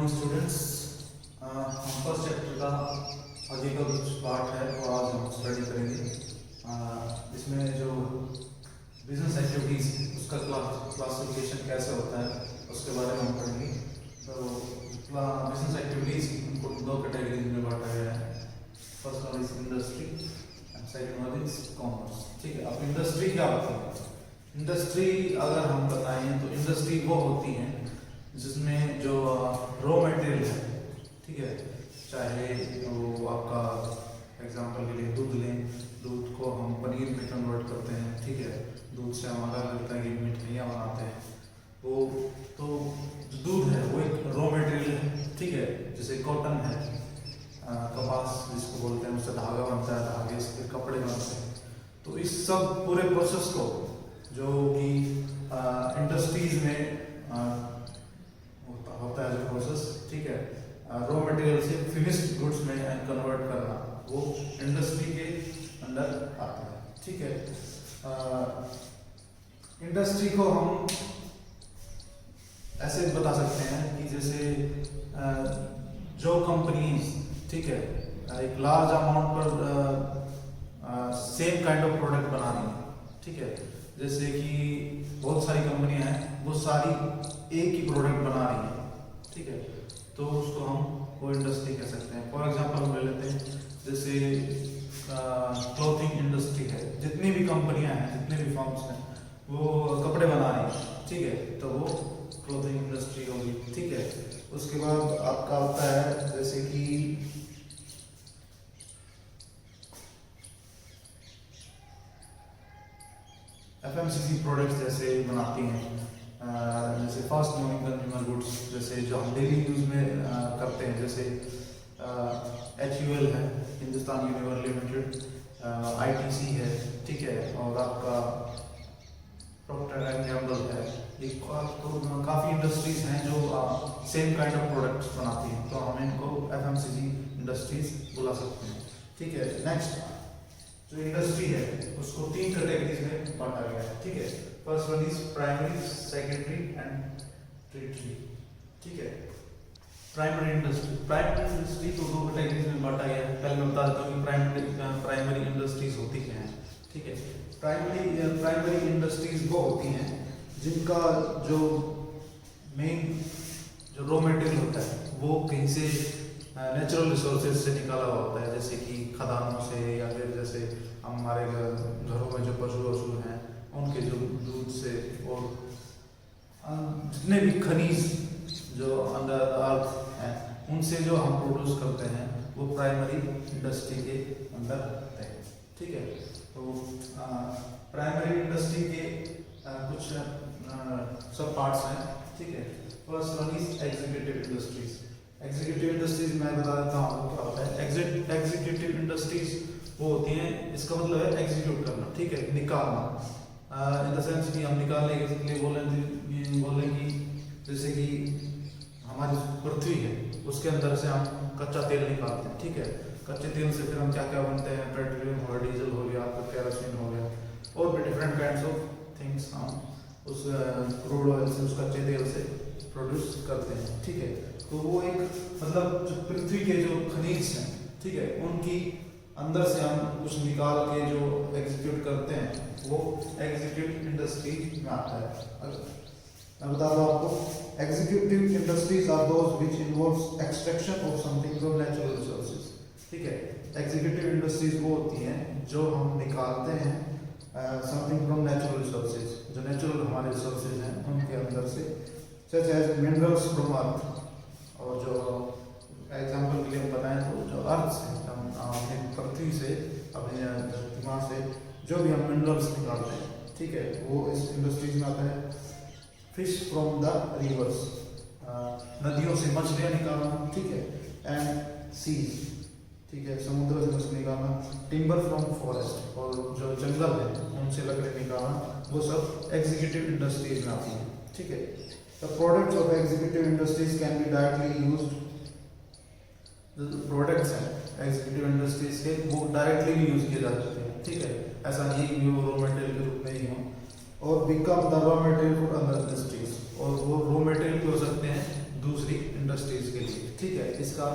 Morning students. हम first chapter का आगे का कुछ पार्ट है वो आज हम स्टडी करेंगे। इसमें जो बिजनेस एक्टिविटीज़ उसका क्लासिफिकेशन कैसे होता है उसके बारे में हम पढ़ेंगे। तो बिजनेस एक्टिविटीज़ को दो कैटेगरीज में बांटा गया है। First one is industry and second one is commerce. ठीक है, अब इंडस्ट्री क्या होती है? इंडस्ट्री अगर हम बताएं तो इंडस्ट्री वो होती है जिसमें जो रॉ मटेरियल है, ठीक है, चाहे वो आपका एग्जांपल के लिए दूध लें, दूध को हम पनीर में कन्वर्ट करते हैं, ठीक है, दूध से हमारा लगता है कि मिठाइयाँ बनाते हैं। वो तो जो दूध है वो एक रॉ मटेरियल है, ठीक है, जैसे कॉटन है, कपास जिसको बोलते हैं, उससे धागा बनता है, धागे से कपड़े बनते हैं। तो इस सब पूरे प्रोसेस को जो कि इंडस्ट्रीज में होता है जो प्रोसेस, ठीक है, रॉ मटेरियल से फिनिश्ड गुड्स में कन्वर्ट करना, वो इंडस्ट्री के अंडर आता है। ठीक है, इंडस्ट्री को हम ऐसे बता सकते हैं कि जैसे जो कंपनीज, ठीक है, एक लार्ज अमाउंट पर सेम काइंड ऑफ प्रोडक्ट बना रही है, ठीक है, जैसे कि बहुत सारी कंपनियां हैं वो सारी एक ही प्रोडक्ट बना रही है, ठीक है, तो उसको हम वो इंडस्ट्री कह सकते हैं। फॉर एग्जांपल हम ले लेते हैं जैसे क्लॉथिंग इंडस्ट्री है, जितनी भी कंपनियां हैं, जितने भी फर्म्स हैं वो कपड़े बना रही हैं, ठीक है, तो वो क्लॉथिंग इंडस्ट्री होगी। ठीक है, उसके बाद आपका होता है जैसे कि FMCG प्रोडक्ट्स जैसे बनाती हैं, जैसे फास्ट मूविंग कंज्यूमर गुड्स, जैसे जो हम डेली यूज में करते हैं, जैसे HUL है, हिंदुस्तान यूनिवर लिमिटेड, ITC है, ठीक है, और आपका प्रॉक्टर एंड गैम्बल है। ये तो काफ़ी इंडस्ट्रीज हैं जो सेम काइंड ऑफ प्रोडक्ट्स बनाती हैं, तो हम इनको FMCG इंडस्ट्रीज बुला सकते हैं। ठीक है, नेक्स्ट जो इंडस्ट्री है उसको तीन कैटेगरीज में बांटा गया है। ठीक है, first one is primary, secondary and tertiary. ठीक है, प्राइमरी इंडस्ट्री को दो कैटेगरीज में बांटा गया है। पहले मैं बता देता हूँ कि प्राइमरी इंडस्ट्रीज होती क्या हैं। ठीक है, प्राइमरी इंडस्ट्रीज वो होती हैं जिनका जो मेन जो रॉ मटेरियल होता है वो कहीं से नेचुरल रिसोर्सेज से निकाला हुआ होता है, जैसे कि खदानों से, या फिर जैसे हमारे घरों में जो पशु हैं उनके जो दूध से, और जितने भी खनिज जो अंडर अर्थ हैं उनसे जो हम प्रोड्यूस करते हैं वो प्राइमरी इंडस्ट्री के अंदर आते हैं। ठीक है, तो प्राइमरी इंडस्ट्री के कुछ सब पार्ट्स हैं। ठीक है, first one is executive industries. Executive industries मैं बता देता हूँ क्या होता है। एग्जीक्यूटिव इंडस्ट्रीज वो होती हैं, इसका मतलब है एग्जीक्यूट करना, ठीक है, निकालना, इन द सेंस कि हम निकालने के लिए बोलें कि जैसे कि हमारी पृथ्वी है उसके अंदर से हम कच्चा तेल निकालते हैं। ठीक है, कच्चे तेल से फिर हम क्या क्या बनते हैं, पेट्रोलियम हो गया, डीजल हो गया, आपका केरोसिन हो गया, और भी डिफरेंट काइंड्स ऑफ थिंग्स हम उस क्रूड ऑयल से, उस कच्चे तेल से प्रोड्यूस करते हैं। ठीक है, तो वो एक मतलब जो पृथ्वी के जो खनिज हैं, ठीक है, उनकी अंदर से हम कुछ निकाल के जो एग्जीक्यूट करते हैं वो एग्जीक्यूटिव इंडस्ट्री में आता है। मैं बता दूं आपको, executive industries are those which involves extraction of something from natural resources. ठीक है, एग्जीक्यूटिव इंडस्ट्रीज वो होती हैं जो हम निकालते हैं समथिंग फ्रॉम नेचुरल रिसोर्सेज, जो नेचुरल हमारे रिसोर्सेज हैं उनके अंदर से, सच एज मिनरल्स फ्रॉम अर्थ। और जो एग्जांपल के लिए हम बताएं तो जो अर्थ से, हम अपने पृथ्वी से, अपने दिमाग से जो भी हम मिनरल्स निकालते हैं, ठीक है, वो इस इंडस्ट्रीज में आता है। फिश फ्रॉम द रिवर्स, नदियों से मछलियाँ निकालना, ठीक है, एंड सीज, ठीक है, समुद्र से मछली निकालना। टिम्बर फ्रॉम फॉरेस्ट, और जो जंगल है उनसे लकड़ी निकालना, वो सब एग्जीक्यूटिव इंडस्ट्रीज में आती है। ठीक है, the products of executive industries can be directly used. जो प्रोडक्ट्स हैं एग्जीक्यूटिव इंडस्ट्रीज के वो डायरेक्टली भी यूज किए जा सकते हैं। ठीक है, ऐसा नहीं कि वो रॉ मटेरियल के रूप में ही हो, और become the raw material for other industries, और वो रॉ मटेरियल भी हो सकते हैं दूसरी इंडस्ट्रीज के लिए, ठीक है। इसका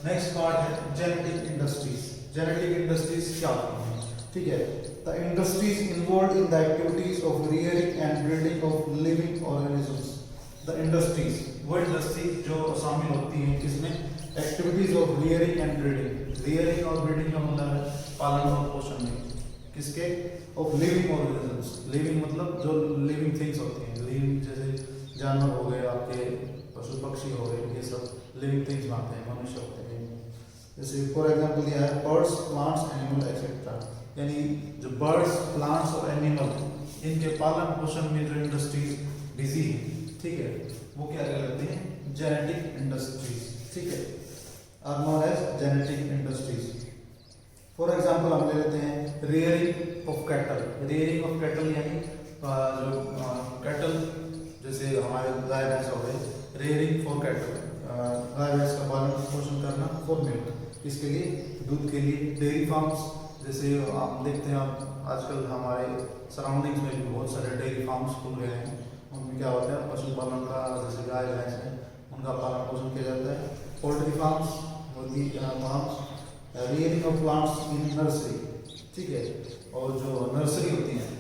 नेक्स्ट पार्ट है जेनेटिक इंडस्ट्रीज। जेनेटिक इंडस्ट्रीज क्या होती हैं, ठीक है। The industries involve in the activities of rearing and breeding of living organisms. The industries वो इंडस्ट्री जो शामिल होती हैं किसमें, activities of rearing and breeding. Rearing और ब्रीडिंग का मतलब है पालन और पोषण में, किसके, ऑफ लिविंग ऑर्गेनिजम्स। लिविंग मतलब जो लिविंग थिंग्स होती हैं, लिविंग जैसे जानवर हो गए, आपके पशु पक्षी हो गए, ये सब लिविंग थिंग्स मानते हैं, मनुष्य होते हैं। जैसे फॉर एग्जांपल दिया है बर्ड्स, प्लांट्स, एनिमल एक्सेट्रा, यानी जो बर्ड्स, प्लांट्स और एनिमल इनके पालन पोषण में जो इंडस्ट्रीज बिजी है, ठीक है, वो क्या कहलाते हैं, जेनेटिक इंडस्ट्रीज, ठीक है, are known as genetic industries. For example हम ले लेते हैं rearing of cattle. Rearing of cattle यानी जो कैटल जैसे हमारे गाय भैंस हो गए, रियरिंग फॉर कैटल, गाय भैंस का पालन पोषण करना फॉर मिल्क, इसके लिए, दूध के लिए। डेयरी फार्म्स, जैसे आप देखते हैं आप आजकल हमारे सराउंडिंग्स में भी बहुत सारे डेयरी फार्म्स खुल गए हैं, उनमें क्या होता है, पशुपालन का, जैसे गाय भैंस है उनका पालन पोषण किया जाता है। पोल्ट्री फार्म्स, मुर्गी farms. Rearing of plants in nursery, ठीक है, और जो नर्सरी होती हैं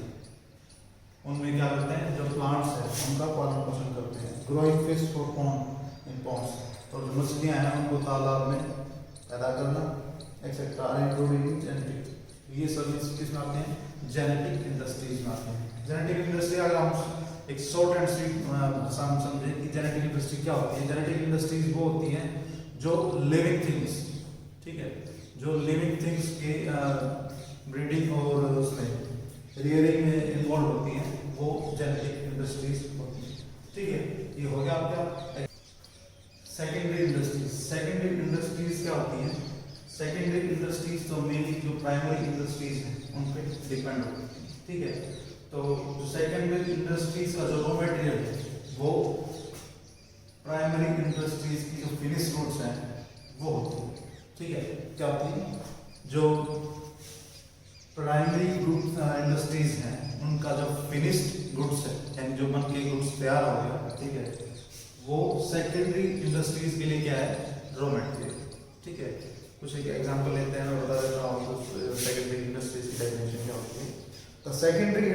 उनमें क्या करते हैं, जो प्लांट्स है उनका पालन पोषण करते हैं। Growing fish for pond in ponds, और जो मछलियां हैं उनको तालाब में पैदा करना, एक्सेट्रा इंक्लूडिंग जेनेटिक। ये सब किस में आते हैं, जेनेटिक इंडस्ट्रीज में आते हैं। जेनेटिक इंडस्ट्री अगर हम एक शॉर्ट एंड स्वीट भाषा में समझें कि जेनेटिक इंडस्ट्री क्या होती है, जेनेटिक इंडस्ट्रीज वो होती हैं जो लिविंग थिंग्स, ठीक है, जो लिविंग थिंग्स के ब्रीडिंग और उसमें रियरिंग में इन्वॉल्व होती हैं, वो जेनेटिक इंडस्ट्रीज होती हैं, ठीक है। ये हो गया आपका सेकेंडरी इंडस्ट्रीज। सेकेंडरी इंडस्ट्रीज क्या होती हैं, सेकेंडरी इंडस्ट्रीज तो मेनली जो प्राइमरी इंडस्ट्रीज हैं उन पर डिपेंड होती हैं, ठीक है। तो जो सेकेंडरी इंडस्ट्रीज का जो रॉ मटेरियल है वो प्राइमरी इंडस्ट्रीज की जो फिनिश गुड्स हैं वो होती है, ठीक है। क्या होती है, जो प्राइमरी इंडस्ट्रीज हैं उनका जो फिनिश्ड गुड्स है, यानी जो बन के गुड्स तैयार हो गया, ठीक है, वो सेकेंडरी इंडस्ट्रीज के लिए क्या है, रॉ मटेरियल, ठीक है। कुछ एक एग्जांपल लेते हैं, मैं बता देता हूँ सेकेंडरी इंडस्ट्रीज की डेफिनेशन क्या होती है। The secondary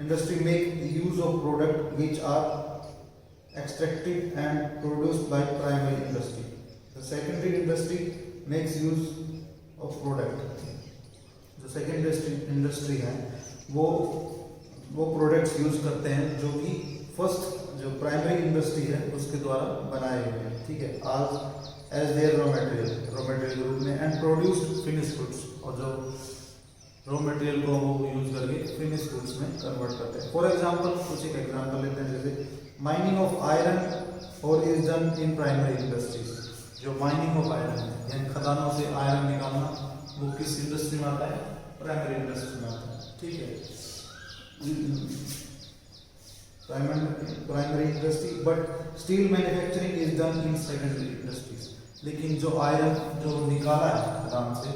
industry make use of product which are extracted and produced by primary industry. The secondary industry makes use of product, जो सेकेंडरी इंडस्ट्री है वो प्रोडक्ट्स यूज करते हैं जो कि फर्स्ट जो प्राइमरी इंडस्ट्री है उसके द्वारा बनाए हुए हैं, ठीक है, आज एज देयर रॉ मटेरियल रूप में, एंड प्रोड्यूस्ड फिनिश गुड्स, और जो रॉ मटेरियल को वो यूज करके फिनिश गुड्स में कन्वर्ट करते हैं। फॉर एग्जांपल कुछ एक एग्जांपल लेते हैं, जैसे माइनिंग ऑफ आयरन और is done in primary industries. जो माइनिंग ऑफ आयरन है यानी खदानों से आयरन निकालना, वो किस इंडस्ट्री में आता है, प्राइमरी इंडस्ट्री में आता है, ठीक है, primary industry. But still manufacturing is done in secondary industries. लेकिन जो आयरन जो निकाला है खदान से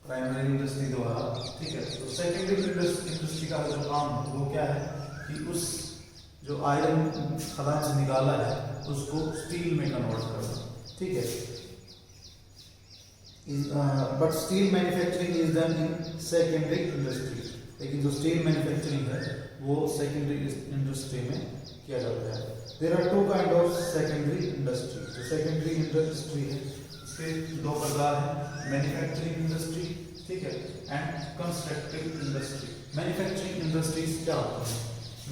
प्राइमरी इंडस्ट्री द्वारा, ठीक है, तो सेकेंडरी इंडस्ट्री का जो काम है वो क्या है कि उस जो आयरन खदान से निकाला है उसको स्टील में कन्वर्ट करना, ठीक है। But still manufacturing is done in secondary industry. लेकिन जो स्टील मैन्युफैक्चरिंग है वो सेकेंडरी इंडस्ट्री में किया जाता है। There are two kind of secondary industry. जो सेकेंडरी इंडस्ट्री है इसके दो प्रकार हैं, मैन्युफैक्चरिंग इंडस्ट्री, ठीक है, and constructive industry. Manufacturing industries क्या होती है,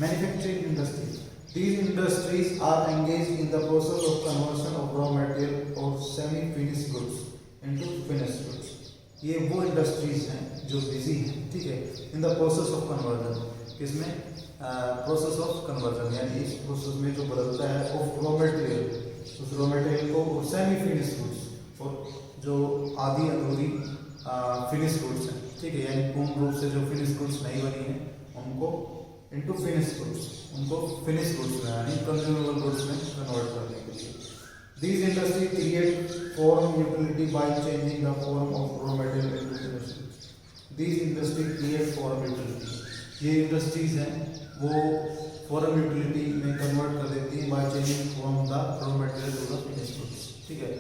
manufacturing industry, these industries are engaged in the process of conversion of raw material or semi finished goods into finished goods। ये वो इंडस्ट्रीज हैं जो बिजी हैं, ठीक है, in the process of conversion. किसमें, प्रोसेस ऑफ कन्वर्जन, यानी इस प्रोसेस में जो बदलता है ऑफ रॉ मटेरियल, उस रॉ मटेरियल को सेमी फिनिश गुड्स, और जो आधी अधूरी फिनिश गुड्स हैं, ठीक है, यानी पूर्ण रूप से जो फिनिश गुड्स नहीं बनी है उनको इनटू फिनिश गुड्स, उनको फिनिश गुड्स में यानी कंज्यूमेबल गुड्स में कन्वर्ट करने के लिए। These industries create foreign utility by changing the form of raw material into finished goods। These industries create foreign utility। ये इंडस्ट्रीज हैं वो फॉरेन यूटिलिटी में कन्वर्ट कर देती है by changing from the raw material to the finish goods. ठीक है,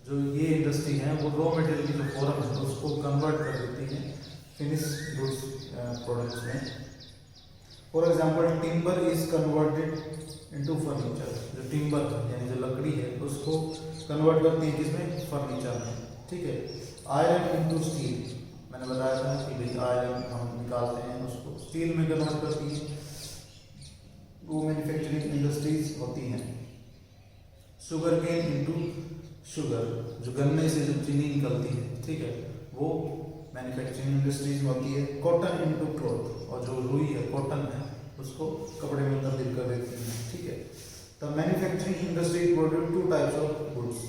जो ये इंडस्ट्री है वो रॉ मटेरियल की जो फॉरेन है उसको कन्वर्ट कर देती है फिनिश गुड्स प्रोडक्ट्स में। For example timber is converted into furniture. जो टिम्बर यानी जो लकड़ी है उसको कन्वर्ट करती है किसमें, फर्नीचर में। ठीक है, आयरन इनटू स्टील, मैंने बताया था कि भाई आयरन हम निकालते हैं उसको स्टील में कन्वर्ट करती है, वो मैन्युफैक्चरिंग इंडस्ट्रीज होती हैं। शुगर केन इनटू शुगर, जो गन्ने से जो चीनी निकलती है, ठीक है, वो मैन्युफैक्चरिंग इंडस्ट्रीज में होती है। कॉटन इनटू क्लॉथ, और जो रुई है कॉटन है उसको कपड़े में तब्दील कर देती है। ठीक है, the manufacturing industry produce two types of goods.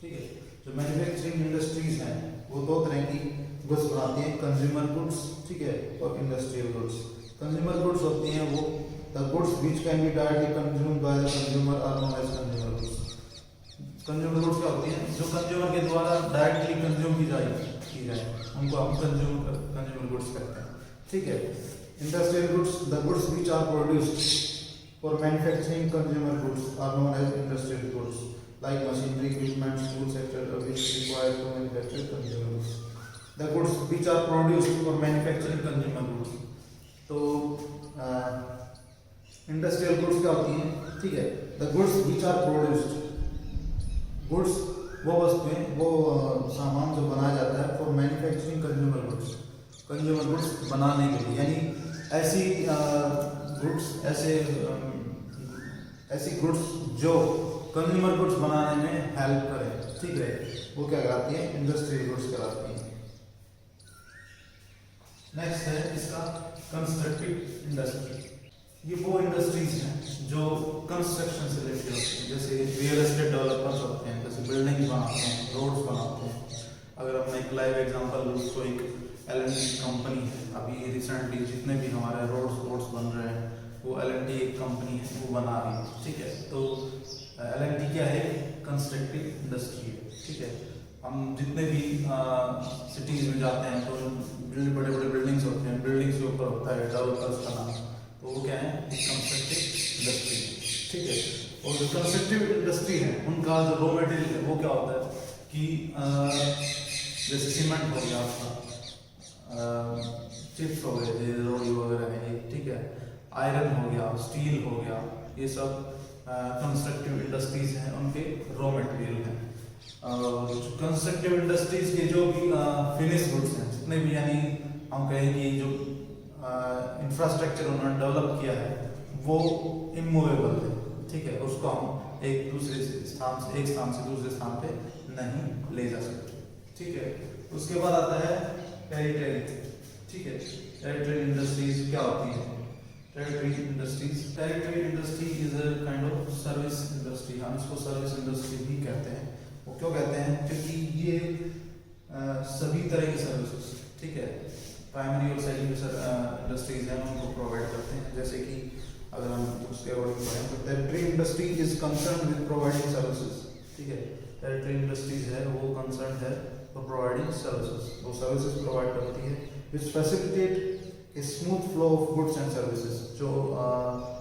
ठीक है, जो मैन्युफैक्चरिंग इंडस्ट्रीज हैं वो दो तरह की गुड्स बनाती हैं, कंज्यूमर गुड्स, ठीक है, और इंडस्ट्रियल गुड्स। कंज्यूमर गुड्स होती हैं वो the goods which can be directly consumed by the consumer are known as consumer goods. Consumer goods क्या होती हैं, जो कंज्यूमर के द्वारा डायरेक्टली कंज्यूम की जाए उनको हम कंज्यूमर गुड्स कहते हैं। ठीक है, industrial goods the goods which are produced for manufacturing consumer goods are known as industrial goods like machinery, equipment, tools, etc. which required to manufacture consumer goods. The goods which are produced for manufacturing consumer goods. तो industrial goods क्या होती हैं, ठीक है, the goods which are produced, goods वो वस्तुएं वो सामान जो बनाया जाता है for manufacturing consumer goods, consumer goods बनाने के लिए, यानी ऐसी गुड्स ऐसी गुड्स जो कंज्यूमर गुड्स बनाने में हेल्प करें। ठीक है, वो क्या कहलाती है, इंडस्ट्रियल गुड्स कहलाती हैं। नेक्स्ट है इसका कंस्ट्रक्टिव इंडस्ट्री। ये वो इंडस्ट्रीज हैं जो कंस्ट्रक्शन से रिलेटेड होती हैं, जैसे रियल एस्टेट डेवलपर्स होते हैं, जैसे बिल्डिंग बनाते हैं, रोड्स बनाते हैं। अगर हमने एक लाइव एग्जांपल लूँ तो एक L&T कंपनी है, अभी रिसेंटली जितने भी हमारे रोड्स बन रहे हैं वो L&T एक कंपनी है, वो बना रही है। ठीक है, तो L&T क्या है, कंस्ट्रक्टिव इंडस्ट्री है। ठीक है, हम जितने भी सिटीज में जाते हैं तो बड़े बड़े बिल्डिंग्स होते हैं, बिल्डिंग्स के ऊपर होता है डेवलपर्स का नाम, तो वो क्या है, कंस्ट्रक्टिव इंडस्ट्री। ठीक है, और जो कंस्ट्रक्टिव इंडस्ट्री है उनका जो रॉ मटेरियल है वो क्या होता है कि जैसे सीमेंट हो गया आपका, चिप्स हो गए, रोड़ी वगैरह है, ठीक है, आयरन हो गया, स्टील हो गया, ये सब कंस्ट्रक्टिव इंडस्ट्रीज हैं, उनके रॉ मटेरियल हैं। कंस्ट्रक्टिव इंडस्ट्रीज के जो भी फिनिश गुड्स हैं जितने भी, यानी हम कहें कि जो इंफ्रास्ट्रक्चर उन्होंने डेवलप किया है वो इमूवेबल है। ठीक है, उसको हम एक स्थान से दूसरे स्थान पे नहीं ले जा सकते। ठीक है, उसके बाद आता है टेरिटरी। ठीक है, टेरिटरी इंडस्ट्रीज क्या होती है, territory industry is a kind of service industry. हम इसको सर्विस इंडस्ट्री भी कहते हैं। वो क्यों कहते हैं, क्योंकि ये सभी तरह की सर्विसेज, ठीक है, प्राइमरी और सेकेंडरी इंडस्ट्रीज हैं उनको प्रोवाइड करते हैं। जैसे कि अगर हम उसके अकॉर्डिंग पढ़ें तो territory industry is concerned with providing services. ठीक है, टेरिटरी इंडस्ट्रीज है वो कंसर्न है फॉर प्रोवाइडिंग सर्विसेज, वो सर्विसेज प्रोवाइड करती है which facilitate a smooth flow of goods and services, जो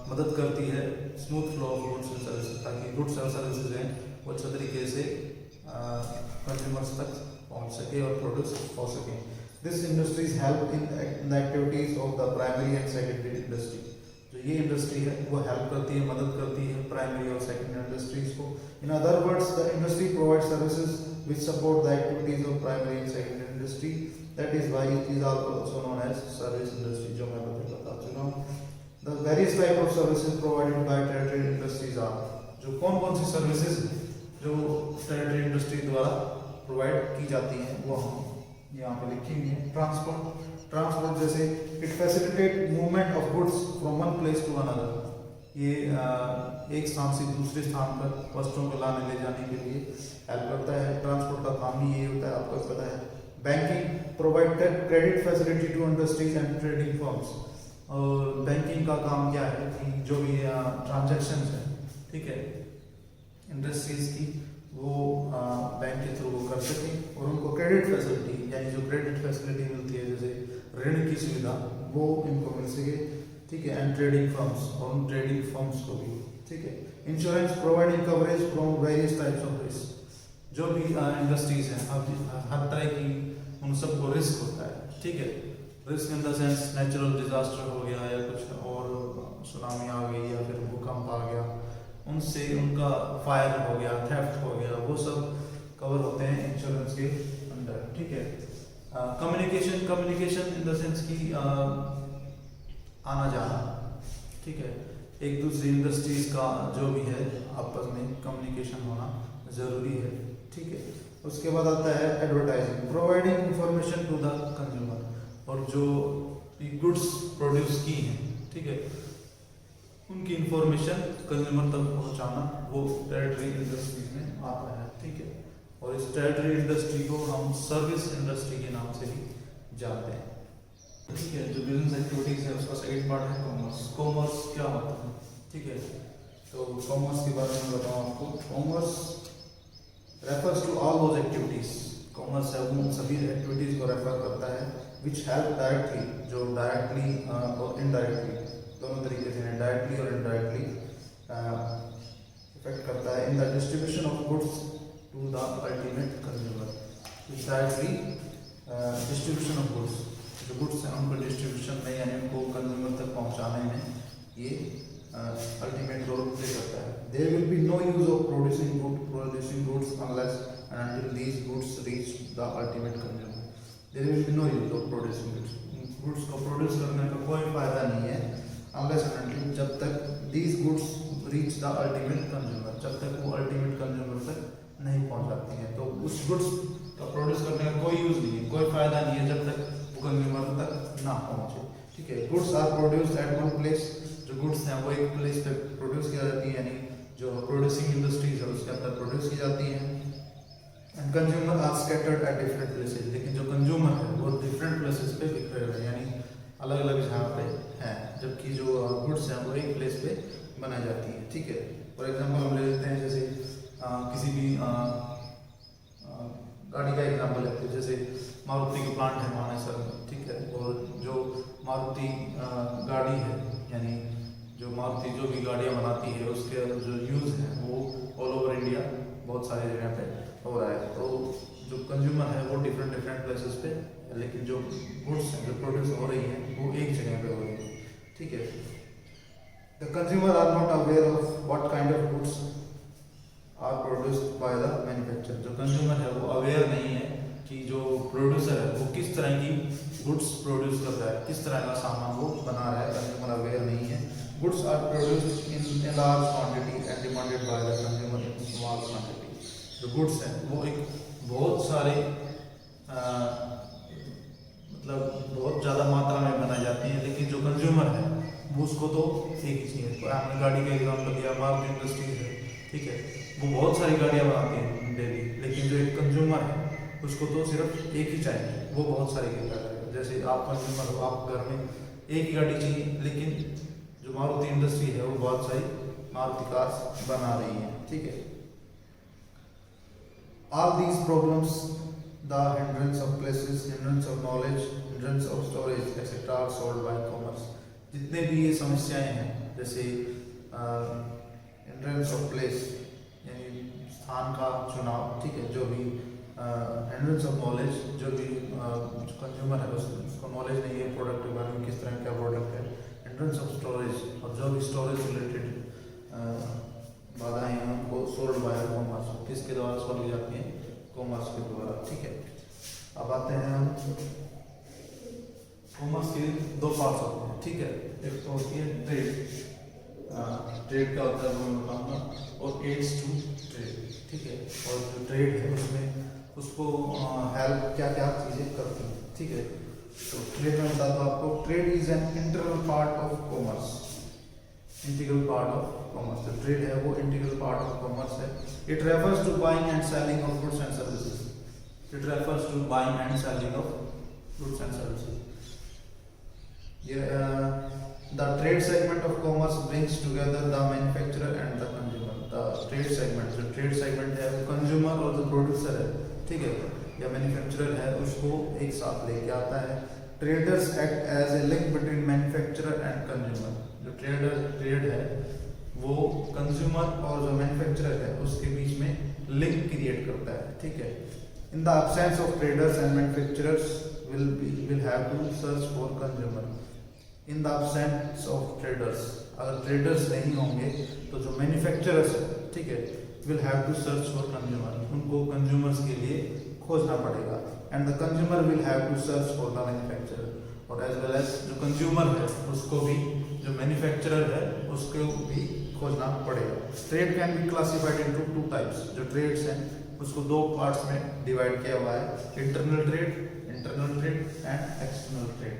मदद करती है smooth flow of goods and services, ताकि गुड्स और सर्विसेज हैं वो अच्छे तरीके से कंज्यूमर्स तक पहुंच सके और प्रोड्यूस हो सके। This industries help in the activities of the primary and secondary industry. जो ये इंडस्ट्री है वो हेल्प करती है, मदद करती है प्राइमरी और सेकेंडरी इंडस्ट्रीज को। In other words, the industry provide services which support the activities of primary and secondary industry. That is why it is also known as service industry, जो मैं बता चुका हूँ। The various type of services provided by territorial industries are, जो कौन सी services जो territory industry द्वारा provide की जाती हैं वो हम यहाँ पे लिखेंगे। ट्रांसपोर्ट जैसे it facilitate movement of goods from one place to another, ये एक स्थान से दूसरे स्थान पर वस्तुओं को लाने ले जाने के लिए हेल्प करता है। ट्रांसपोर्ट का काम भी ये होता है, आपको पता है। Banking provide credit facility to industries and trading firms, और बैंकिंग का काम क्या है कि जो भी ट्रांजैक्शंस हैं, ठीक है, इंडस्ट्रीज की, वो बैंक के थ्रू वो कर सकें और उनको क्रेडिट फैसिलिटी, यानी जो क्रेडिट फैसिलिटी मिलती है जैसे ऋण की सुविधा, वो इनको मिल सके। ठीक है, एंड ट्रेडिंग फर्म्स, और उन ट्रेडिंग फर्म्स को भी, ठीक है। Insurance providing coverage from various types of risk, जो भी इंडस्ट्रीज हैं हर तरह की उन सबको रिस्क होता है, ठीक है। Risk in the sense natural disaster हो गया या कुछ और, सुनामी आ गई या फिर भूकंप आ गया, उनसे उनका फायर हो गया, थेफ्ट हो गया, वो सब कवर होते हैं इंश्योरेंस के अंदर, ठीक है। कम्युनिकेशन इन द सेंस की आना जाना, ठीक है, एक दूसरी इंडस्ट्रीज का जो भी है आपस में कम्युनिकेशन होना जरूरी है, ठीक है। उसके बाद आता है advertising, providing information to the consumer, और जो गुड्स प्रोड्यूस की हैं, ठीक है, उनकी इंफॉर्मेशन कंज्यूमर तक पहुंचाना, वो टेरिटरी इंडस्ट्रीज में आता है, ठीक है। और इस टेरिटरी इंडस्ट्री को हम सर्विस इंडस्ट्री के नाम से भी जानते हैं, ठीक है। जो बिजनेस एक्टिविटीज है उसका सेकंड पार्ट है कॉमर्स। कॉमर्स क्या होता है, ठीक है, तो कॉमर्स के बारे में बताऊँ आपको। Commerce refers to all those activities, commerce है उन सभी एक्टिविटीज को रेफर करता है विच हेल्प डायरेक्टली, जो डायरेक्टली और इनडायरेक्टली दोनों तरीके से हैं, डायरेक्टली और इनडायरेक्टली इफेक्ट करता है in the distribution of goods to the ultimate consumer. Directly distribution of goods, जो गुड्स हैं उनको डिस्ट्रीब्यूशन में यानी उनको कंज्यूमर तक पहुंचाने में ये अल्टीमेट रोल प्ले करता है। There will be no use of producing goods unless and until these goods reach the ultimate consumer. There will be no use of producing goods को प्रोड्यूस करने का कोई फायदा नहीं है अनलेस एंड अनटिल, जब तक these goods reach the ultimate consumer, जब तक वो अल्टीमेट कंज्यूमर तक नहीं पहुंच जाती हैं। तो उस गुड्स का प्रोड्यूस करने का कोई यूज नहीं है, कोई फायदा नहीं है जब तक वो कंज्यूमर तक ना पहुंचे, ठीक है। Goods are produced at one place, जो गुड्स हैं वो एक प्लेस पे प्रोड्यूस की जाती है, यानी जो प्रोड्यूसिंग इंडस्ट्रीज है उसके अंदर प्रोड्यूस की जाती है। And consumer are scattered at different places, लेकिन जो कंज्यूमर है वो डिफरेंट प्लेसेस पे बिखरे हुए हैं, यानी अलग अलग जगह पे हैं, जबकि जो गुड्स हैं वो एक प्लेस पे बनाई जाती है, ठीक है। फॉर एग्जांपल हम ले लेते हैं जैसे किसी भी गाड़ी का एग्जांपल लेते हैं, जैसे मारुति का प्लांट है मानेसर में, ठीक है, और जो मारुति गाड़ी है, यानी जो मारुति जो भी गाड़ियाँ बनाती है उसके जो यूज़ है वो ऑल ओवर इंडिया बहुत सारी जगह पे हो रहा है। तो जो कंज्यूमर है वो डिफरेंट प्लेसेस पे, लेकिन जो गुड्स हैं जो प्रोड्यूस हो रही हैं वो एक जगह पे हो रही है, ठीक है। The consumer are not aware of what kind of goods are produced by the manufacturer, जो कंज्यूमर है वो अवेयर नहीं है कि जो प्रोड्यूसर है वो किस तरह की गुड्स प्रोड्यूस कर रहा है, किस तरह का सामान वो बना रहा है, कंज्यूमर अवेयर नहीं है। Goods are produced in a large quantity and demanded by the consumer in small quantity, जो गुड्स हैं वो एक बहुत सारे मतलब बहुत ज़्यादा मात्रा में बनाई जाती हैं, लेकिन जो कंज्यूमर है वो उसको तो एक ही चाहिए। तो आपने गाड़ी का एग्जाम्पल दिया, मारुति इंडस्ट्री है, ठीक है, वो बहुत सारी गाड़ियाँ बनाती हैं डेली, लेकिन जो एक कंज्यूमर है उसको तो सिर्फ एक ही चाहिए, वो बहुत सारी गाड़ियाँ करेगा। जैसे आप कंज्यूमर हो, आप घर में एक ही गाड़ी चाहिए, लेकिन जो मारुति इंडस्ट्री है वो बहुत सारी मारुति कार्स बना रही है, ठीक है। All these problems, the hindrance of places, hindrance of knowledge, hindrance of storage, etc. are solved by commerce. जितने भी ये समस्याएं हैं, जैसे hindrance of place यानी स्थान का चुनाव, ठीक है, जो भी hindrance of knowledge, जो भी कंज्यूमर है उसको नॉलेज नहीं है प्रोडक्ट के बारे में, किस तरह का प्रोडक्ट है। hindrance of storage, और जो भी स्टोरेज रिलेटेड बाधाएं हैं उनको सोल्व बाय कॉमर्स, किसके द्वारा सोल्व की जाती हैं, कॉमर्स के द्वारा, ठीक है। अब आते हैं हम कॉमर्स के दो पार्ट्स होते हैं, ठीक है। एक तो होती है ट्रेड, ट्रेड क्या होता है वो मैं बताऊंगा, और एड्स टू ट्रेड, ठीक है। और जो ट्रेड है उसमें उसको हेल्प क्या क्या चीज़ें करती हैं, ठीक है। तो ट्रेड में बता दो आपको, trade is an integral part of commerce, integral part of commerce. जो ट्रेड है वो इंटीग्रल पार्ट ऑफ कॉमर्स है। It refers to buying and selling of goods and services, it refers to buying and selling of goods and services. The trade segment of commerce brings together the manufacturer and the consumer. The trade segment, जो trade segment है वो consumer और जो producer है, ठीक है, या manufacturer है, उसको एक साथ लेके आता है। Traders act as a link between manufacturer and consumer. जो ट्रेड है वो कंज्यूमर और जो मैन्युफैक्चरर है उसके बीच में लिंक क्रिएट करता है, ठीक है। In the absence of traders and manufacturers will have to search for consumer। in the absence of traders, अगर ट्रेडर्स नहीं होंगे तो जो मैन्युफैक्चरर्स है, ठीक है, will have to search for consumer, उनको कंज्यूमर्स के लिए खोजना पड़ेगा। and the consumer will have to search for the manufacturer, और as well as जो कंज्यूमर है उसको भी, जो मैन्युफैक्चरर है उसको भी खोजना पड़ेगा। Trade can be classified into two types. जो ट्रेड्स हैं उसको दो पार्ट्स में डिवाइड किया हुआ है, internal trade and external trade.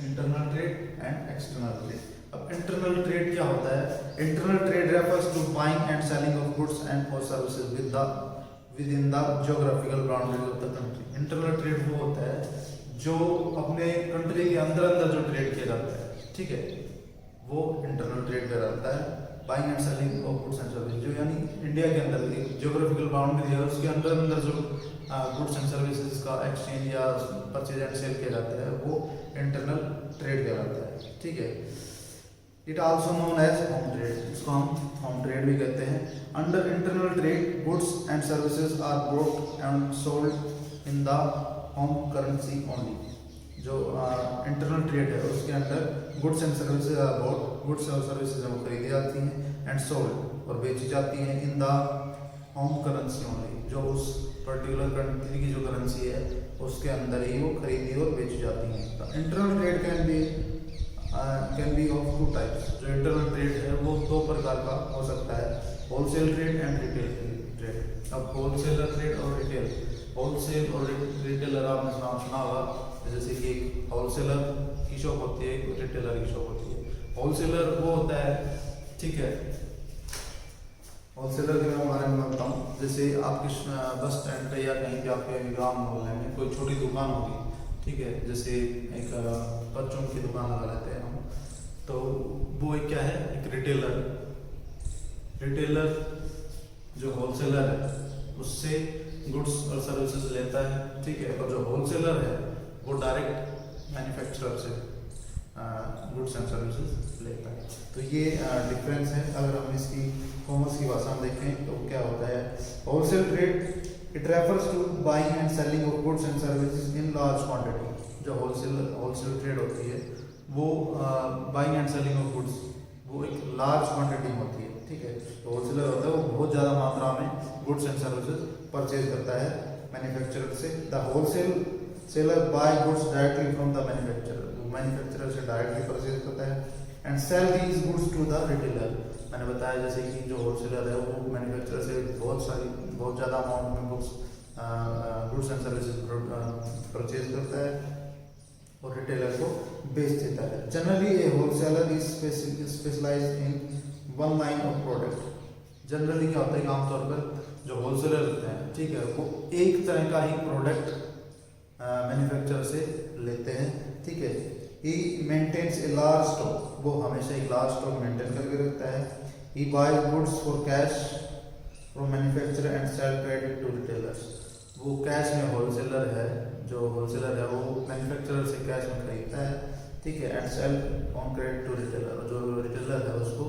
Internal trade and external trade. अब इंटरनल ट्रेड क्या होता है? Internal trade refers to buying and selling of goods and और services within the geographical boundaries of the country. Internal trade वो होता है जो अपने कंट्री के अंदर जो ट्रेड किया जाता है, ठीक है, वो इंटरनल ट्रेड कहलाता है। Buying and selling of goods and service, जो यानी इंडिया के अंदर एक ज्योग्राफिकल बाउंड्री है उसके अंदर जो गुड्स एंड सर्विसेज का एक्सचेंज या परचेज एंड सेल किया जाता है वो इंटरनल ट्रेड कहलाता है, ठीक है। It also known as home trade, इसको हम होम ट्रेड भी कहते हैं। Under internal trade goods and services are brought and sold in the home currency only. जो इंटरनल ट्रेड है उसके अंदर goods and services are brought, goods और सर्विसेज वो खरीदी जाती हैं एंड सोल्ड और बेची जाती हैं इन द होम करेंसी ओनली, जो उस पर्टिकुलर कंट्री की जो करेंसी है उसके अंदर ही वो खरीदी और बेची जाती हैं। तो internal trade can B of to types. जो इंटरनल ट्रेड है वो दो प्रकार का हो सकता है, wholesale trade and retail trade. अब होलसेलर ट्रेड और रिटेल, होलसेल और रिटेलर आपने सुना होगा, जैसे कि एक होलसेलर की शॉप होती है, एक रिटेलर की शॉप होती है। होलसेलर वो होता है, ठीक है, होलसेलर के बारे में बताऊँ, जैसे आपके बस स्टैंड पे या कहीं भी आपके ग्राम मोहल्ले में कोई छोटी दुकान होगी, ठीक है, जैसे एक बच्चों की दुकान लगा लेते हैं हम, तो वो एक क्या है, एक रिटेलर। रिटेलर जो होलसेलर है उससे गुड्स और सर्विसेज लेता है, ठीक है, और जो होलसेलर है वो डायरेक्ट मैन्युफैक्चरर से गुड्स एंड सर्विसेज लेता है। तो ये डिफरेंस है। अगर हम इसकी कॉमर्स की भाषा में देखें तो क्या होता है, wholesale trade it refers to buying and selling of goods and services in large quantity. जो होलसेल ट्रेड होती है वो buying and selling of goods वो एक लार्ज क्वांटिटी में होती है, ठीक है। तो होलसेलर होता है वो बहुत ज़्यादा मात्रा में गुड्स एंड सर्विसेज परचेज करता है मैन्युफैक्चरर से। The wholesale seller buy goods directly from the manufacturer, manufacturer से डायरेक्टली परचेज करता है and sell these goods to the retailer. मैंने बताया जैसे कि जो होलसेलर है वो मैन्युफैक्चरर से बहुत ज़्यादा अमाउंट में गुड्स एंड सर्विसेज परचेज करता है और रिटेलर को बेच देता है। Generally a wholesaler is specialised in one line of product. Generally क्या होता है कि आमतौर पर जो होलसेलर होते हैं, ठीक है, वो एक तरह का ही प्रोडक्ट मैन्युफैक्चरर से लेते हैं, ठीक है। He maintains a large stock, वो हमेशा एक लार्ज स्टॉक मेंटेन करके रखता है। He buys goods for cash from manufacturer and sell credit to retailers. वो कैश में होलसेलर है, जो होलसेलर है वो मैन्युफैक्चरर से कैश में खरीदता है, ठीक है, and sell on credit to retailer. जो रिटेलर है उसको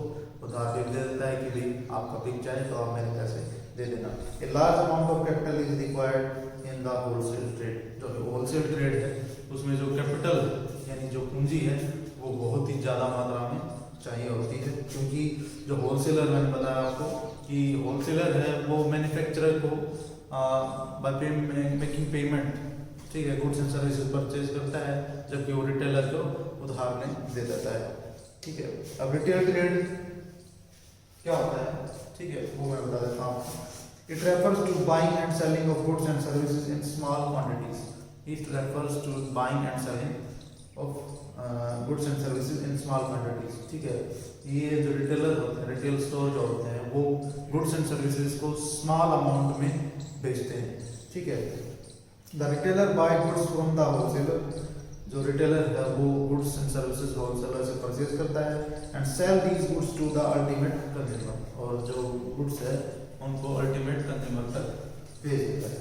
उधार पे दे देता है कि भाई आपका बिक जाए तो आप मेरे पैसे दे देना। A large amount of capital is required in the wholesale trade. जो होलसेल ट्रेड है उसमें जो कैपिटल यानी जो पूंजी है वो बहुत ही ज़्यादा मात्रा में चाहिए होती है, क्योंकि जो होलसेलर, मैंने बताया आपको कि होलसेलर है वो मैन्युफैक्चरर को बाय मेकिंग पेमेंट, ठीक है, गुड्स एंड सर्विसेज परचेज करता है, जबकि वो रिटेलर को उधार में दे देता है, ठीक है। अब रिटेल ट्रेड क्या होता है, ठीक है, वो मैं बता देता हूँ। It refers to buying and selling of goods and services in small quantities. It refers to buying and selling of goods and services in small quantities, ठीक है। ये जो रिटेलर होते हैं, रिटेल स्टोर जो होते हैं, वो गुड्स एंड सर्विसेज को स्मॉल अमाउंट में बेचते हैं, ठीक है। The retailer buy goods from the wholesaler. जो रिटेलर है वो गुड्स एंड सर्विसेज होलसेलर से परचेज करता है and sell these goods to the ultimate consumer. और जो गुड्स है उनको अल्टीमेट कंज्यूमर तक भेज देता है।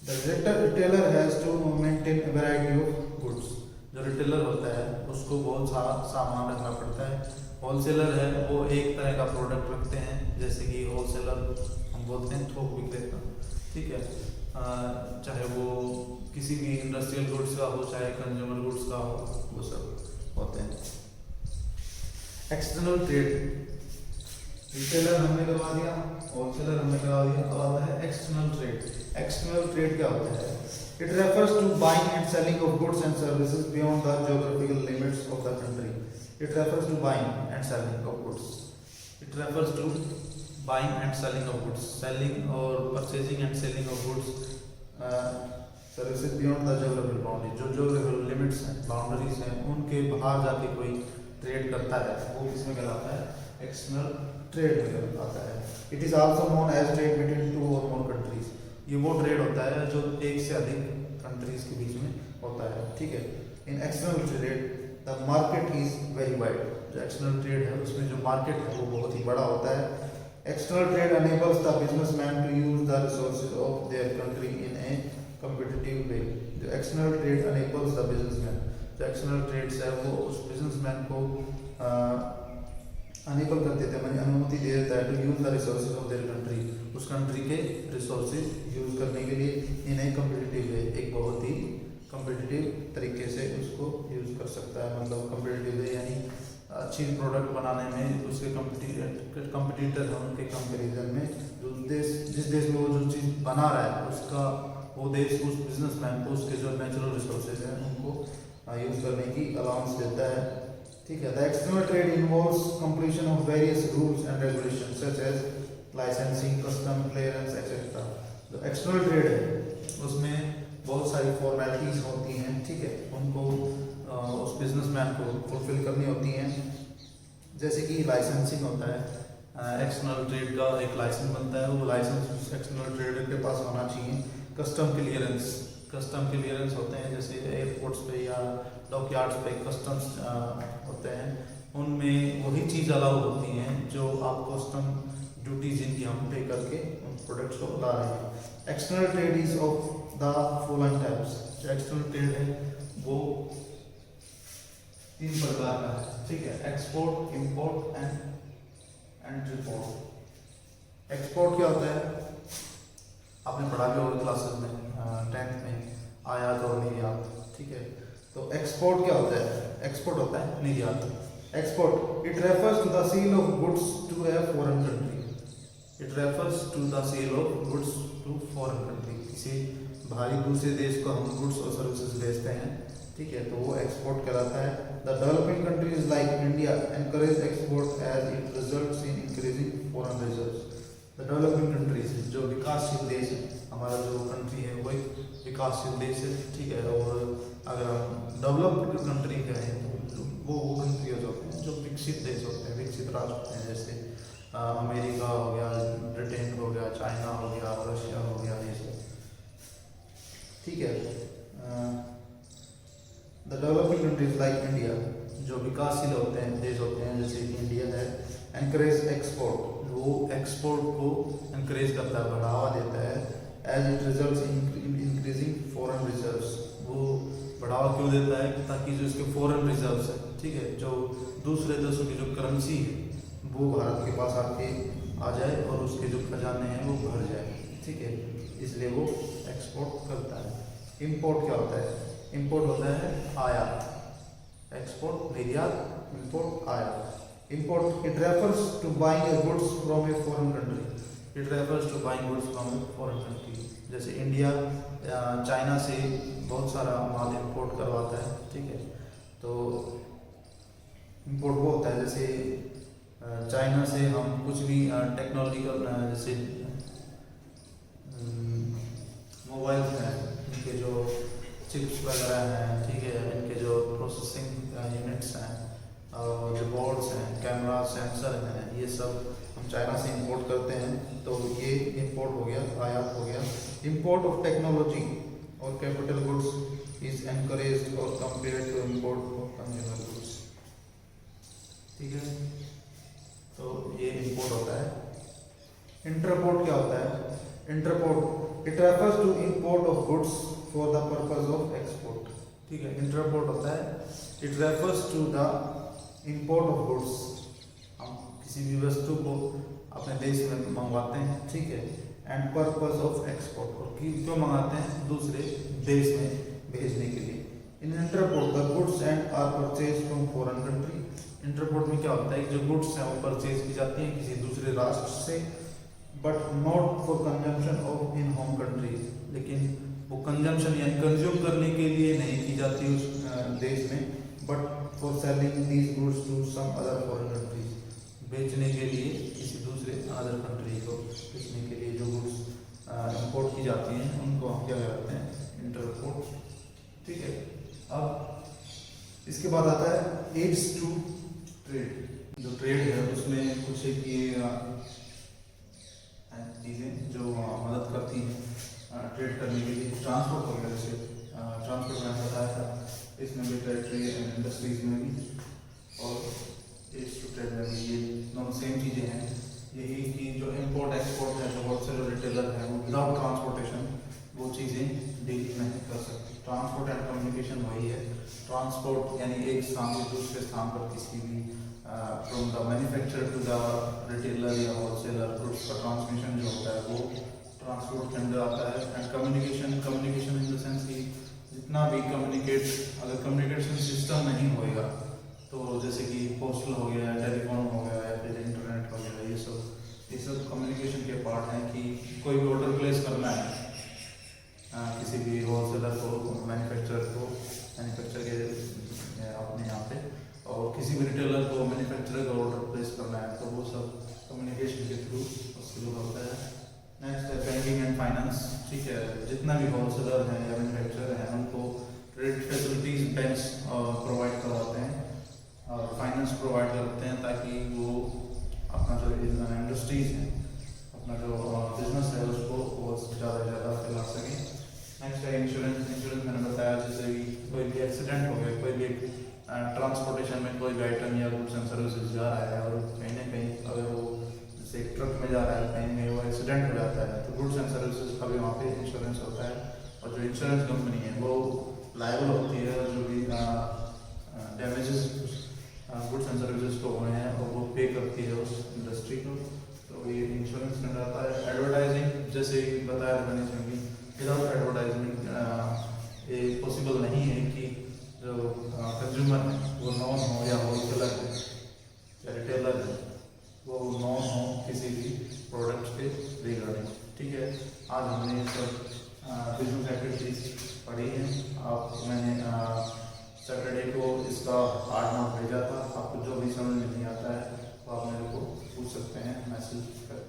The retailer has to maintain a variety of goods. जो रिटेलर होता है उसको बहुत सारा सामान रखना पड़ता है। होलसेलर है वो एक तरह का प्रोडक्ट रखते हैं, जैसे कि होलसेलर हम बोलते हैं थोक विक्रेता, ठीक है। चाहे वो किसी भी इंडस्ट्रियल गुड्स का हो, चाहे कंज्यूमर गुड्स का हो, वो सब होते हैं। एक्सटर्नल ट्रेड, रिटेलर हमने करवा दिया, होलसेलर हमने करवा दिया, अब आता है एक्सटर्नल ट्रेड। एक्सटर्नल ट्रेड क्या होता है? It refers to buying and selling of goods and services beyond the geographical limits of the country. It refers to buying and selling of goods. It refers to buying and selling of goods. Selling or purchasing and selling of goods, services beyond the geographical boundary. जो geographical limits हैं, boundaries हैं, उनके बाहर जाके कोई trade करता है, वो किसमें कहलाता है? एक्सटर्नल ट्रेड में कहलाता है। It is also known as trade between two or more countries. ये वो ट्रेड होता है जो एक से अधिक कंट्रीज के बीच में होता है, ठीक है। इन external trade the market is very wide. जो एक्सटर्नल ट्रेड है उसमें जो मार्केट है वो बहुत ही बड़ा होता है। External trade enables the businessman to use the resources of their country in a competitive way. जो external trade enables the businessman, जो एक्सटर्नल ट्रेड्स है वो उस बिजनेसमैन को अनेबल कर देते हैं, मानी अनुमति दे देता है to use the resources of their country, उस कंट्री के रिसोर्सेज यूज करने के लिए इन ए कॉम्पिटिटिव वे, एक बहुत ही कॉम्पिटिटिव तरीके से उसको यूज कर सकता है। मतलब कॉम्पिटिटिव वे यानी अच्छी प्रोडक्ट बनाने में उसके कंपटीटर है उनके कंपेरिजन में, जिस देश में वो जो चीज़ बना रहा है उसका वो देश उस बिजनेसमैन को उसके जो नेचुरल रिसोर्सेज हैं उनको यूज करने की अलाउंस देता है, ठीक है। The external trade involves completion of various rules and regulation such as licensing, custom clearance etcetera. जो एक्सटर्नल ट्रेड है उसमें बहुत सारी फॉर्मेलिटीज होती हैं, ठीक है, उनको उस बिजनेसमैन को फुलफिल करनी होती हैं। जैसे कि लाइसेंसिंग होता है, एक्सटर्नल ट्रेड का एक लाइसेंस बनता है, वो लाइसेंस एक्सटर्नल ट्रेडर के पास होना चाहिए। कस्टम क्लियरेंस होते हैं, जैसे एयरपोर्ट्स पे या डॉकयार्ड्स पे कस्टम्स होते हैं, उनमें वही चीज़ अलाउ होती हैं जो आप कस्टम ड्यूटीज जिनकी हम पे करके उन प्रोडक्ट्स को ला रहे हैं। External trade is of the following types. जो एक्सटर्नल ट्रेड है वो 3 प्रकार का है, ठीक है। Export, import and report. Export क्या होता है? आपने पढ़ा भी होगा क्लासेस में, 10th में, आयात और निर्यात, ठीक है। तो एक्सपोर्ट क्या होता है? एक्सपोर्ट होता है निर्यात। Export it refers to the sale of goods to a foreign country. It refers to the sale of goods to foreign country. किसी बाहरी दूसरे देश को हम गुड्स और सर्विसेज भेजते हैं, ठीक है, तो वो एक्सपोर्ट कहलाता है। The developing countries like India encourage export as it results in increasing foreign reserves. The developing countries, जो विकासशील देश है, हमारा जो कंट्री है वो एक विकासशील देश है, ठीक है। और अगर हम डेवलप्ड कंट्री कहें तो वो कंट्रीज होते हैं जो विकसित देश होते हैं, विकसित राष्ट्र होते हैं, जैसे अमेरिका हो गया, ब्रिटेन हो गया, चाइना हो गया, रशिया हो गया, ये सब, ठीक है। The developing countries like India, जो विकासशील होते हैं देश होते हैं, जैसे कि इंडिया है, एनकरेज एक्सपोर्ट, वो एक्सपोर्ट को एनकरेज करता है, बढ़ावा देता है। As it results in increasing foreign reserves, वो बढ़ावा क्यों देता है? ताकि जो इसके फॉरेन रिजर्व्स है, ठीक है, जो दूसरे देशों की जो करेंसी है वो भारत के पास आके आ जाए और उसके जो खजाने हैं वो भर जाए, ठीक है, इसलिए वो एक्सपोर्ट करता है। इंपोर्ट क्या होता है? इंपोर्ट होता है आयात। एक्सपोर्ट निर्यात, इंपोर्ट आयात। Import it refers to buying a goods from a foreign country. It refers to buying goods from a foreign country. जैसे इंडिया चाइना से बहुत सारा माल इंपोर्ट करवाता है, ठीक है, तो इंपोर्ट वो होता है जैसे चाइना से हम कुछ भी टेक्नोलॉजिकल, जैसे मोबाइल्स हैं, इनके जो चिप्स वगैरह हैं, ठीक है, इनके जो प्रोसेसिंग यूनिट्स हैं और जो बोर्ड्स हैं, कैमरा, सेंसर हैं, ये सब हम चाइना से इंपोर्ट करते हैं, तो ये इंपोर्ट हो गया, आयात हो गया। इंपोर्ट ऑफ टेक्नोलॉजी और कैपिटल गुड्स इज एनकरेज्ड और compared to import of consumer goods, ठीक है, तो ये इंपोर्ट होता है। इंटरपोर्ट क्या होता है? Entrepot it refers to import of goods for the purpose of export. ठीक है, इंटरपोर्ट होता है, it refers to the import of goods. हम किसी भी वस्तु को अपने देश में मंगवाते हैं, ठीक है, एंड पर्पज ऑफ एक्सपोर्ट, और क्यों मंगाते हैं, दूसरे देश में भेजने के लिए। In entrepot the goods and are purchase from foreign country. Entrepot में क्या होता है कि जो गुड्स हैं वो परचेज की जाती हैं किसी दूसरे राष्ट्र से, but not for consumption of in home country, लेकिन वो कंजम्पशन यानी कंज्यूम करने के लिए नहीं की जाती उस देश में, but for selling these goods to some other foreign countries, बेचने के लिए किसी दूसरे अदर कंट्री को बेचने के लिए जो गुड्स इंपोर्ट की जाती हैं उनको हम क्या कहते हैं, इंटरपोर्ट। ठीक है, अब इसके बाद आता है एड्स टू ट्रेड। जो ट्रेड है उसमें कुछ एक ये चीज़ें जो मदद करती हैं ट्रेड करने के लिए। ट्रांसपोर्ट वगैरह से ट्रांसपोर्ट मैंने बताया था, इसमें भी ट्रेड इंडस्ट्रीज में भी और एड्स टू ट्रेड में भी ये दोनों सेम चीज़ें हैं। यही कि जो इम्पोर्ट एक्सपोर्ट है, जो होलसेल और रिटेलर है, वो विदाउट ट्रांसपोर्टेशन वो चीज़ें डील नहीं कर सकते। ट्रांसपोर्ट एंड कम्युनिकेशन वही है। ट्रांसपोर्ट यानी एक स्थान से दूसरे स्थान पर किसी भी from the manufacturer to the retailer या होलसेलर गुड्स का ट्रांसमिशन जो होता है वो ट्रांसपोर्ट के अंदर आता है। And communication, communication in the sense कि जितना भी अगर कम्युनिकेशन सिस्टम नहीं होएगा तो जैसे कि पोस्टल हो गया, टेलीफोन हो गया या फिर इंटरनेट हो गया, ये सब कम्युनिकेशन के पार्ट हैं। कि कोई भी ऑर्डर प्लेस करना है किसी भी होलसेलर को, मैन्युफैक्चरर को, मैन्युफैक्चर के अपने यहाँ पे, और किसी भी रिटेलर को मैन्युफैक्चरर का ऑर्डर प्लेस करना है तो वो सब कम्युनिकेशन के थ्रू पॉसिबल होता है। नेक्स्ट है बैंकिंग एंड फाइनेंस। ठीक है, जितना भी होलसेलर हैं या मैन्युफैक्चरर हैं उनको क्रेडिट फैसिलिटीज बैंक्स प्रोवाइड करवाते हैं और फाइनेंस प्रोवाइड करते हैं ताकि वो अपना जो इंडस्ट्रीज हैं, अपना जो बिजनेस है उसको वो ज़्यादा से ज़्यादा फैला सकें। नेक्स्ट है इंश्योरेंस। इंश्योरेंस मैंने बताया, जैसे कि कोई भी एक्सीडेंट हो गया, कोई भी ट्रांसपोर्टेशन में कोई भी आइटम या गुड्स एंड सर्विसेज जा रहा है और कहीं ना कहीं अगर वो जैसे एक ट्रक में जा रहा है, कहीं में वो एक्सीडेंट हो जाता है तो गुड्स एंड सर्विसेज का भी वहाँ पे इंश्योरेंस होता है। और जो इंश्योरेंस कंपनी है वो लायबल होती है जो भी डैमेजेस गुड्स एंड सर्विसेज को हुए हैं और वो पे करती है उस इंडस्ट्री को, तो ये इंश्योरेंस में रहता है। एडवर्टाइजिंग, जैसे बताया था मैंने कि विदाउट एडवर्टाइजमेंट ये पॉसिबल नहीं है कि जो कंज्यूमर है वो नॉन हो या होलसेलर है या रिटेलर है वो नॉन हो किसी भी प्रोडक्ट के रिगार्डिंग। ठीक है, आज हमने सब बिजनेस एक्टिविटीज पढ़ी हैं। मैंने सैटरडे को इसका 8 नोट भेजा था। आपको जो भी समझ में नहीं आता है तो आप मेरे को पूछ सकते हैं मैसेज करके।